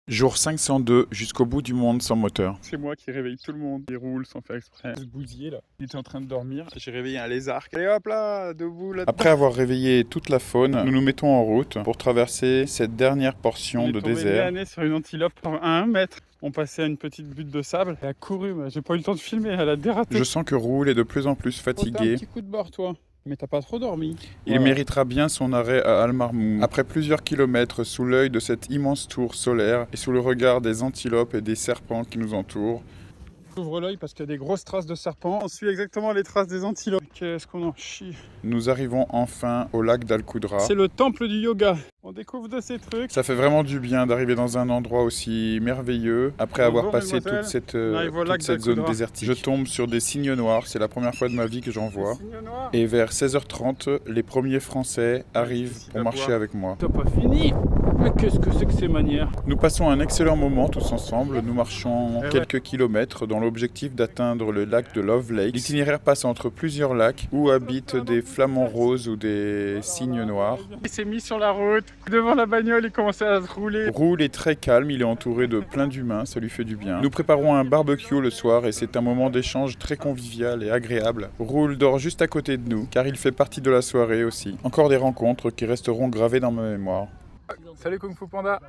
Jour 502, jusqu'au bout du monde sans moteur. C'est moi qui réveille tout le monde. Il roule sans faire exprès. Ce bousillé là, il était en train de dormir. J'ai réveillé un lézard. Et hop là, debout là. Après avoir réveillé toute la faune, nous nous mettons en route pour traverser cette dernière portion de désert. On est tombé sur une antilope à 1 mètre. On passait à une petite butte de sable. Elle a couru, mais j'ai pas eu le temps de filmer. Elle a dératé. Je sens que Roule est de plus en plus T'as un fatigué. petit coup de bord toi. Mais t'as pas trop dormi. Il méritera bien son arrêt à Al Marmoum. Après plusieurs kilomètres sous l'œil de cette immense tour solaire et sous le regard des antilopes et des serpents qui nous entourent. J'ouvre l'œil parce qu'il y a des grosses traces de serpents. On suit exactement les traces des antilopes. Qu'est-ce qu'on en chie. Nous arrivons enfin au lac d'Al-Qoudra. C'est le temple du yoga. On découvre de ces trucs. Ça fait vraiment du bien d'arriver dans un endroit aussi merveilleux après avoir passé toute cette zone désertique. Je tombe sur des cygnes noirs, c'est la première fois de ma vie que j'en vois. Et vers 16h30, les premiers Français arrivent pour marcher avec moi. T'as pas fini? Mais qu'est-ce que c'est que ces manières? Nous passons un excellent moment tous ensemble. Nous marchons quelques kilomètres dans l'objectif d'atteindre le lac de Love Lake. L'itinéraire passe entre plusieurs lacs où habitent des flamants roses ou des cygnes noirs. Il s'est mis sur la route. Devant la bagnole, il commençait à se rouler. Roule est très calme, il est entouré de plein d'humains, ça lui fait du bien. Nous préparons un barbecue le soir et c'est un moment d'échange très convivial et agréable. Roule dort juste à côté de nous car il fait partie de la soirée aussi. Encore des rencontres qui resteront gravées dans ma mémoire. Salut Kung Fu Panda.